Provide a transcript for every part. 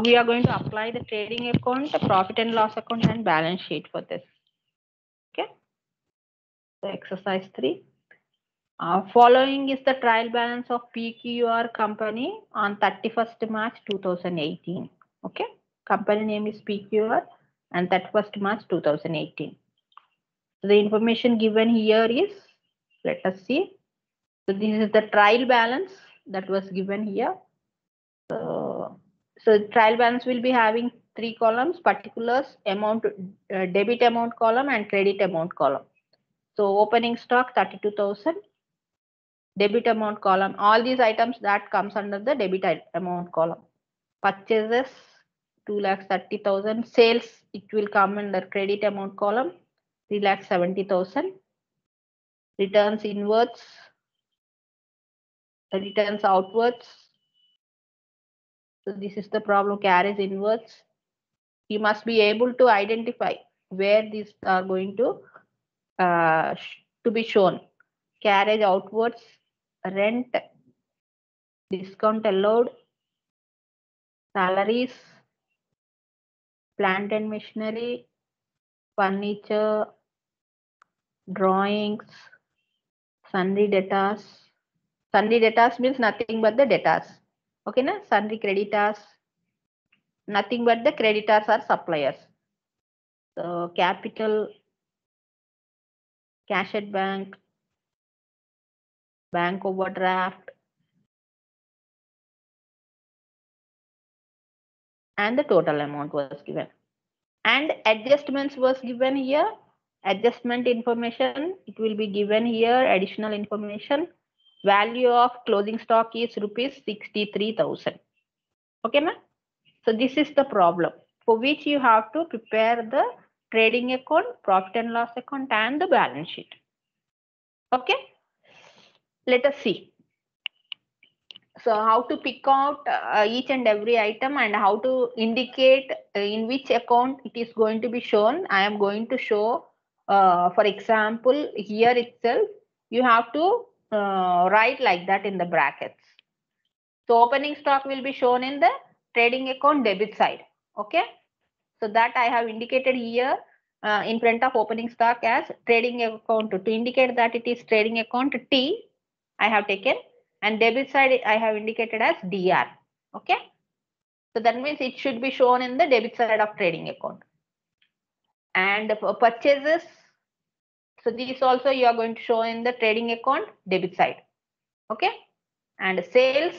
we are going to apply the trading account, the profit and loss account, and balance sheet for this. Okay. So exercise 3. Following is the trial balance of PQR company on 31st March 2018. Okay. Company name is PQR and 31st March 2018. So the information given here is, let us see. So this is the trial balance that was given here. So trial balance will be having 3 columns: particulars, amount, debit amount column, and credit amount column. So opening stock 32,000, debit amount column. All these items that comes under the debit amount column. Purchases 2,30,000. Sales, it will come under credit amount column 3,70,000. Returns inwards, returns outwards. So this is the problem, carries inwards. You must be able to identify where these are going to be shown. Carriage outwards, rent, discount allowed, salaries, plant and machinery, furniture, drawings, sundry debtors. Sundry debtors means nothing but the debtors. Okay, na? Sundry creditors, nothing but the creditors are suppliers. So capital, cash at bank, bank overdraft, and the total amount was given. And adjustments was given here. Adjustment information, it will be given here. Additional information. Value of closing stock is rupees 63,000. Okay, ma'am? So this is the problem for which you have to prepare the trading account, profit and loss account, and the balance sheet. Okay, let us see. So how to pick out each and every item and how to indicate in which account it is going to be shown. I am going to show, for example, here itself, you have to write like that in the brackets. So opening stock will be shown in the trading account debit side. Okay. So that I have indicated here in front of opening stock as trading account. To indicate that it is trading account T, I have taken, and debit side I have indicated as DR. Okay. So that means it should be shown in the debit side of trading account. And for purchases, so these also you are going to show in the trading account debit side. Okay. And sales,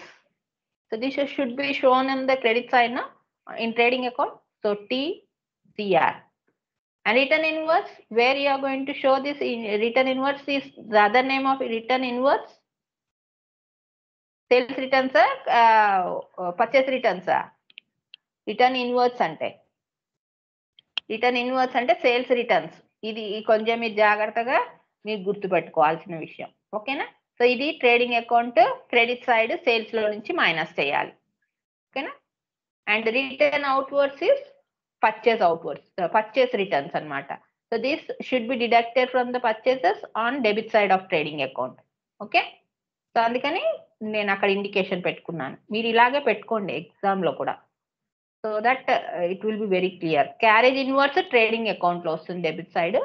so this should be shown in the credit side now in trading account. So T, CR. And return inwards, where you are going to show this in return inwards is the other name of return inwards. Sales returns purchase returns return inwards ante. Return inwards ante sales returns. ఇది కొంచెం మీరు జాగ్రత్తగా మీరు గుర్తుపెట్టుకోవాల్సిన విషయం. ఓకేనా? So ఇది trading account credit side sales లో నుంచి మైనస్ చేయాలి. ఓకేనా? And return outwards is purchase outwards, purchase returns anamata. So this should be deducted from the purchases on debit side of trading account. Okay. So అందుకని నేను అక్కడ indication పెట్టుకున్నాను. మీరు ఇలాగే పెట్టుకోండి ఎగ్జామ్ లో కూడా. So that it will be very clear. Carriage inverse trading account లో వస్తుంది డెబిట్ సైడ్.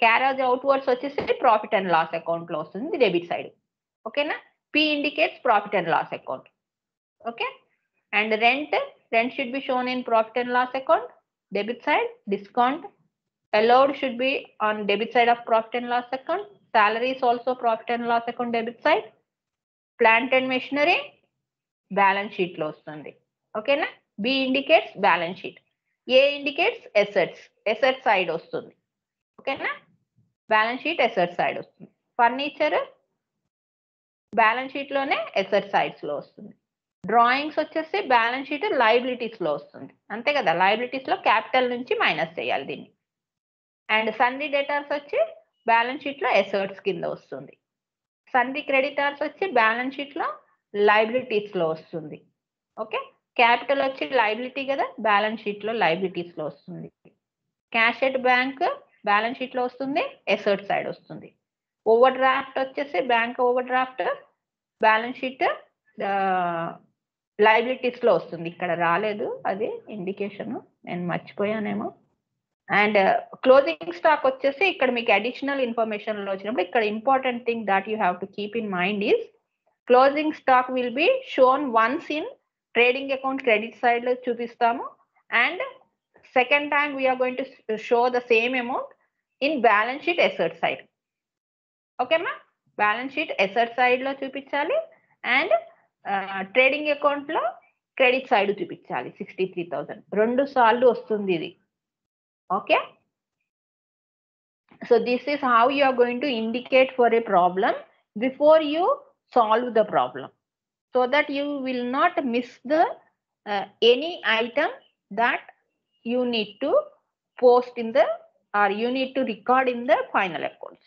క్యారేజ్ అవుట్వర్డ్స్ వచ్చేసి ప్రాఫిట్ అండ్ లాస్ అకౌంట్ లో వస్తుంది డెబిట్ సైడ్. ఓకేనా? P indicates profit and loss account. Okay. And rent should be shown in profit and loss account debit side. Discount allowed should be on debit side of profit and loss account. Salary is also profit and loss account debit side. Plant and machinery balance sheet lo vastundi. Okay na? B indicates balance sheet. A indicates assets side vastundi. Okay na? Balance sheet asset side vastundi. Furniture balance sheet lone asset sides lo vastundi. Drawings వచ్చేసి balance sheet liabilities లో వస్తుంది. అంతే కదా? Liabilities లో capital నుంచి minus చేయాలి దీన్ని. And సన్రీ debtors వచ్చి బ్యాలెన్స్ షీట్ లో అసెట్స్ కింద వస్తుంది. సన్రీ క్రెడిటార్స్ వచ్చి బ్యాలెన్స్ షీట్ లో లయబిలిటీస్ లో వస్తుంది. ఓకే. క్యాపిటల్ వచ్చి లయబిలిటీ కదా, బ్యాలెన్స్ షీట్ లో లయబిలిటీస్ లో వస్తుంది. Cash at bank balance sheet లో వస్తుంది, అసెట్ సైడ్ వస్తుంది. ఓవర్ డ్రాఫ్ట్ వచ్చేసి bank over draft balance sheet liabilities లో వస్తుంది, ఇక్కడ రాలేదు అది ఇండికేషన్, నేను మర్చిపోయానేమో. అండ్ క్లోజింగ్ స్టాక్ వచ్చేసి ఇక్కడ మీకు అడిషనల్ ఇన్ఫర్మేషన్ లో వచ్చినప్పుడు ఇక్కడ important thing that you have to keep in mind is closing stock will be shown once in trading account credit side లో చూపిస్తాము, and second time we are going to show the same amount in balance sheet asset side. ఓకేమా, balance sheet asset side లో చూపించాలి and trading account లో credit side చూపించాలి. 63,000 రెండు సార్లు వస్తుంది ఇది. Okay, so this is how you are going to indicate for a problem before you solve the problem, so that you will not miss the any item that you need to post in the or you need to record in the final accounts.